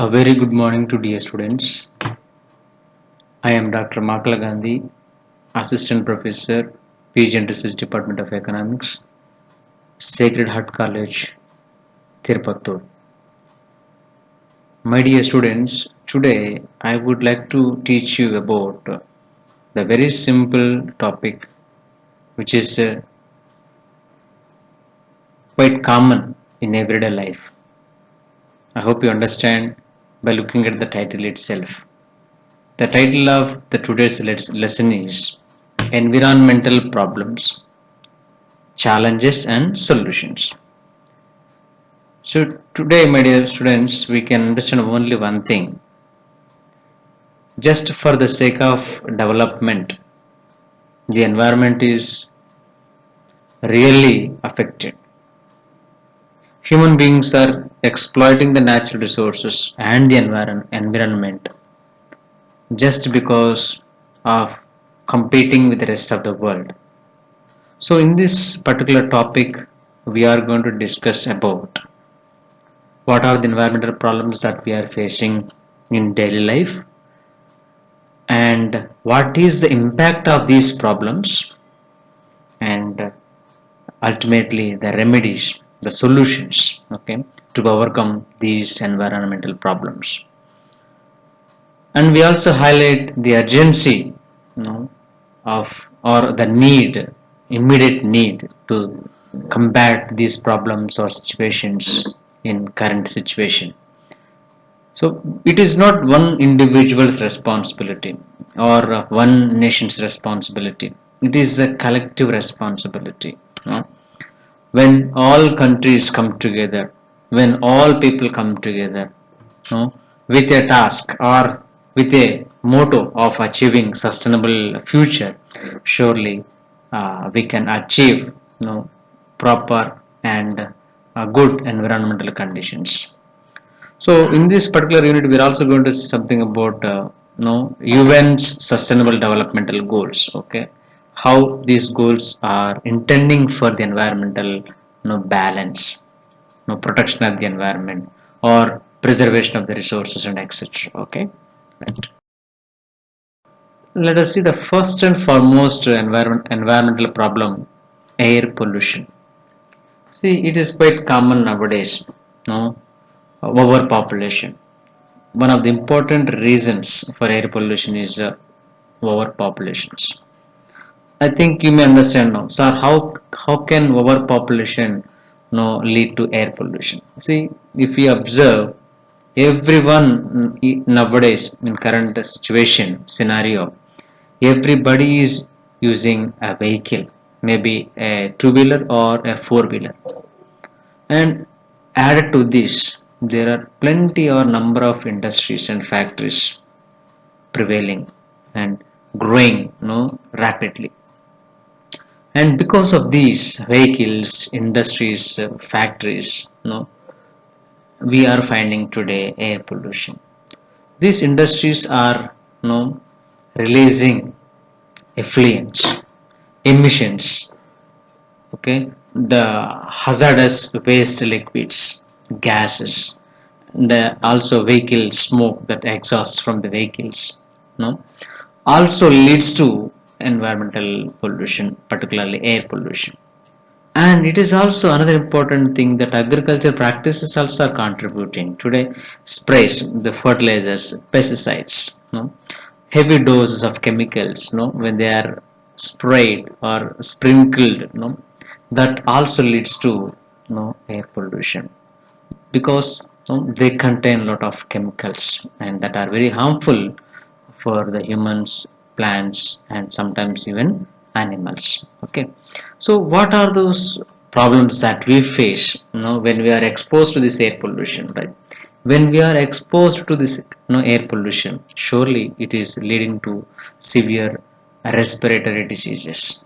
A very good morning to dear students. I am Dr. Makala Gandhi, Assistant Professor, PG and Research Department of Economics, Sacred Heart College, Tirupattur. My dear students, today I would like to teach you about the very simple topic which is quite common in everyday life. I hope you understand by looking at the title itself. The title of the today's lesson is Environmental Problems, Challenges and Solutions. So today, my dear students, we can understand only one thing. Just for the sake of development, the environment is really affected. Human beings are exploiting the natural resources and the environment just because of competing with the rest of the world. So in this particular topic, we are going to discuss about what are the environmental problems that we are facing in daily life and what is the impact of these problems and ultimately the remedies, the solutions, okay, to overcome these environmental problems. And we also highlight the urgency, of or the need, immediate need to combat these problems or situations in current situation. So it is not one individual's responsibility or one nation's responsibility. It is a collective responsibility. When all countries come together, when all people come together, with a task or with a motto of achieving sustainable future, surely we can achieve proper and good environmental conditions. So in this particular unit, we are also going to see something about UN's Sustainable Developmental Goals. Okay, how these goals are intending for the environmental balance, protection of the environment, or preservation of the resources and etc. Okay, right. Let us see the first and foremost environmental problem: air pollution. See, it is quite common nowadays. No, overpopulation. One of the important reasons for air pollution is overpopulations. I think you may understand now. So how can overpopulation lead to air pollution? See, if we observe everyone nowadays in current situation scenario, everybody is using a vehicle, maybe a two-wheeler or a four-wheeler, and added to this, there are plenty or number of industries and factories prevailing and growing rapidly. And because of these vehicles, industries, factories, we are finding today air pollution. These industries are releasing effluents, emissions, okay, the hazardous waste liquids, gases, and also vehicle smoke that exhausts from the vehicles, also leads to environmental pollution, particularly air pollution. And it is also another important thing that agriculture practices also are contributing today. Sprays, the fertilizers, pesticides, heavy doses of chemicals, when they are sprayed or sprinkled, that also leads to air pollution because they contain a lot of chemicals and that are very harmful for the humans, plants, and sometimes even animals. Okay, so what are those problems that we face when we are exposed to this air pollution, right? When we are exposed to this air pollution, surely it is leading to severe respiratory diseases,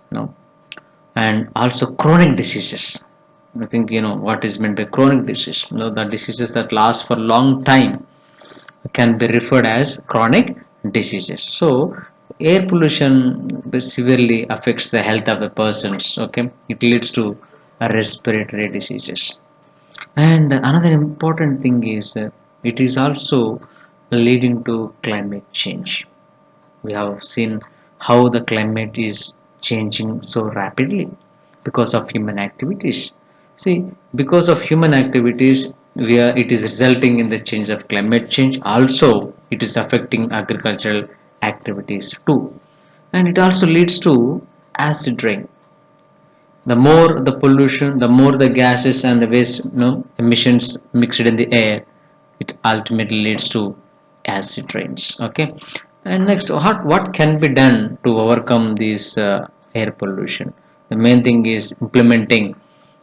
and also chronic diseases. I think you know what is meant by chronic disease. The diseases that last for long time can be referred as chronic diseases. So air pollution severely affects the health of the persons. Okay, it leads to respiratory diseases. And another important thing is it is also leading to climate change. We have seen how the climate is changing so rapidly because of human activities. See, because of human activities, it is resulting in the change of climate change. Also, it is affecting agricultural activities too, and it also leads to acid rain. The more the pollution, the more the gases and the waste, emissions mixed in the air, it ultimately leads to acid rains. Okay, and next, what can be done to overcome this air pollution? The main thing is implementing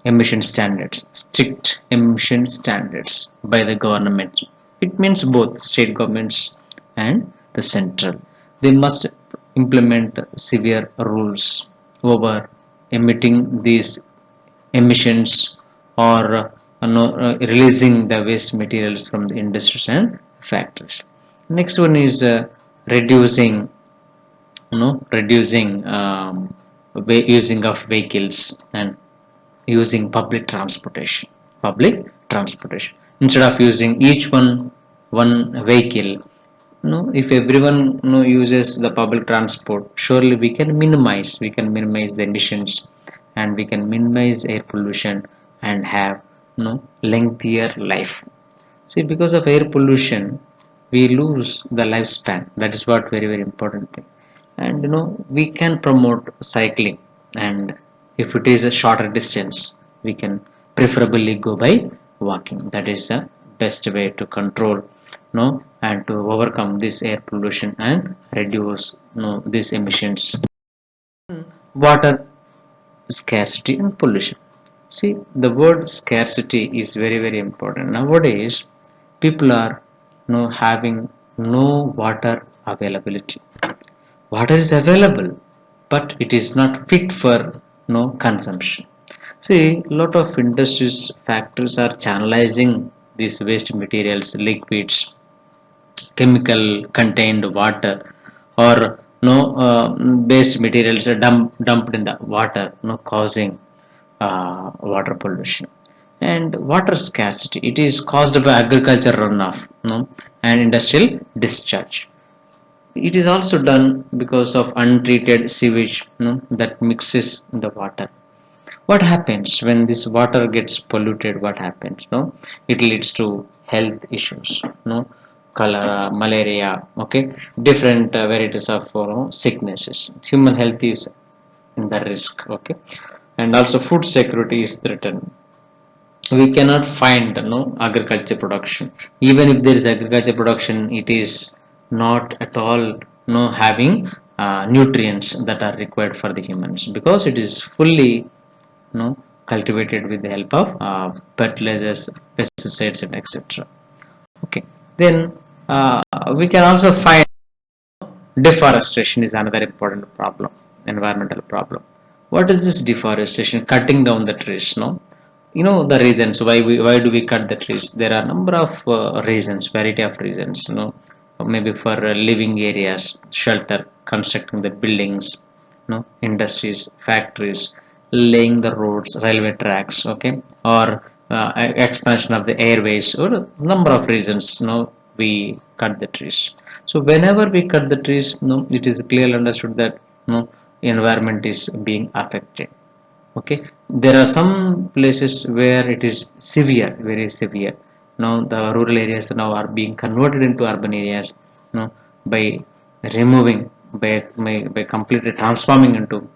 emission standards, strict emission standards by the government. It means both state governments and the central. They must implement severe rules over emitting these emissions, or releasing the waste materials from the industries and factories. Next one is reducing reducing using of vehicles and using public transportation instead of using each one vehicle. If everyone uses the public transport, surely we can minimize the emissions, and we can minimize air pollution and have lengthier life. See, because of air pollution, we lose the lifespan. That is what very very important thing. And we can promote cycling, and if it is a shorter distance, we can preferably go by walking. That is the best way to control and to overcome this air pollution and reduce these emissions. Water scarcity and pollution. See, the word scarcity is very very important. Nowadays, people are having no water availability. Water is available, but it is not fit for consumption. See, lot of industries, factories are channelizing these waste materials, liquids, chemical contained water, or waste materials are dumped in the water, causing water pollution. And water scarcity, it is caused by agriculture runoff, and industrial discharge. It is also done because of untreated sewage that mixes in the water. What happens when this water gets polluted? What happens? It leads to health issues, cholera, malaria, okay, different varieties of sicknesses. Human health is in the risk, okay, and also food security is threatened. We cannot find agriculture production. Even if there is agriculture production, it is not at all having nutrients that are required for the humans, because it is fully cultivated with the help of fertilizers, pesticides, and etc. Okay, then we can also find deforestation is another important problem, environmental problem. What is this deforestation? Cutting down the trees, no? The reasons why do we cut the trees? There are a number of reasons, variety of reasons, maybe for living areas, shelter, constructing the buildings, industries, factories, laying the roads, railway tracks, okay, or expansion of the airways, or a number of reasons, we cut the trees. So whenever we cut the trees, it is clearly understood that environment is being affected. Okay, there are some places where it is severe, very severe. Now the rural areas now are being converted into urban areas, by removing, by completely transforming into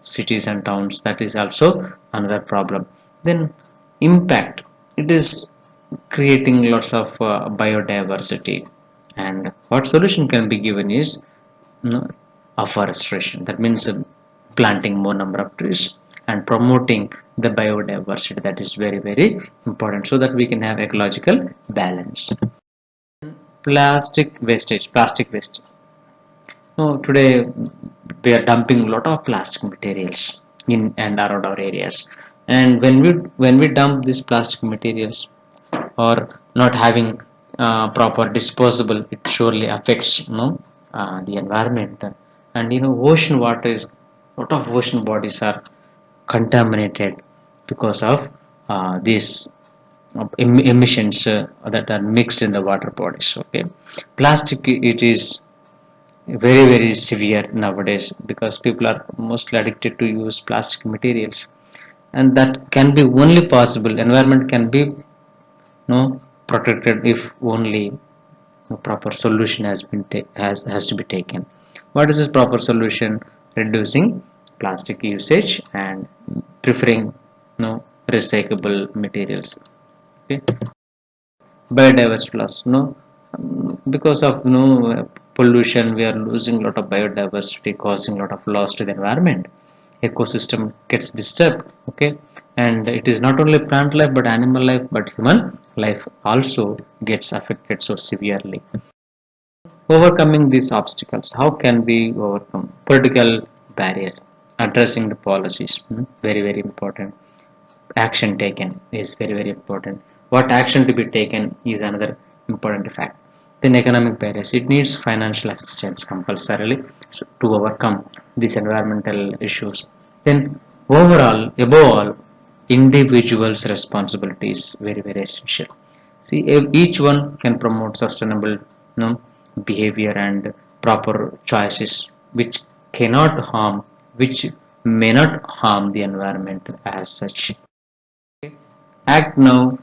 cities and towns. That is also another problem. Then impact, it is creating lots of biodiversity. And what solution can be given is afforestation. That means planting more number of trees and promoting the biodiversity. That is very very important, so that we can have ecological balance. Plastic wastage. Today we are dumping a lot of plastic materials in and around our areas, and when we dump these plastic materials, or not having proper disposable, it surely affects the environment. And ocean water is, lot of ocean bodies are contaminated because of this emissions that are mixed in the water bodies. Okay, plastic, it is very severe nowadays because people are mostly addicted to use plastic materials, and that can be only possible. Environment can be protected if only a proper solution has to be taken. What is this proper solution? Reducing plastic usage and preferring recyclable materials. Okay, biodiversity loss. Because of pollution, we are losing a lot of biodiversity, causing a lot of loss to the environment. Ecosystem gets disturbed. Okay, and it is not only plant life but animal life, but human life also gets affected so severely. Overcoming these obstacles, how can we overcome? Political barriers, addressing the policies, very important. Action taken is very important. What action to be taken is another important fact. Then economic barriers, it needs financial assistance compulsorily to overcome these environmental issues. Then overall, above all, individuals' responsibility is very essential. See, if each one can promote sustainable behavior and proper choices which cannot harm, which may not harm the environment as such. Act now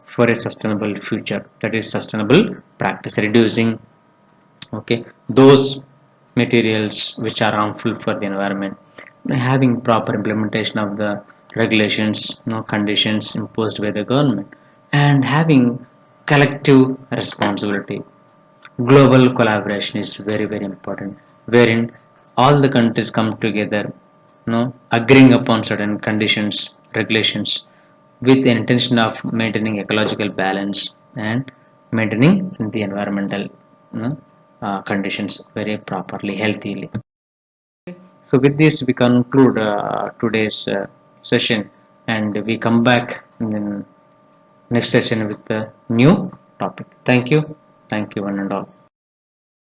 for a sustainable future, that is sustainable practice, reducing those materials which are harmful for the environment, having proper implementation of the regulations, conditions imposed by the government, and having collective responsibility. Global collaboration is very important, wherein all the countries come together, agreeing upon certain conditions, regulations, with the intention of maintaining ecological balance and maintaining the environmental conditions very properly, healthily. So with this, we conclude today's session, and we come back in the next session with a new topic. Thank you one and all.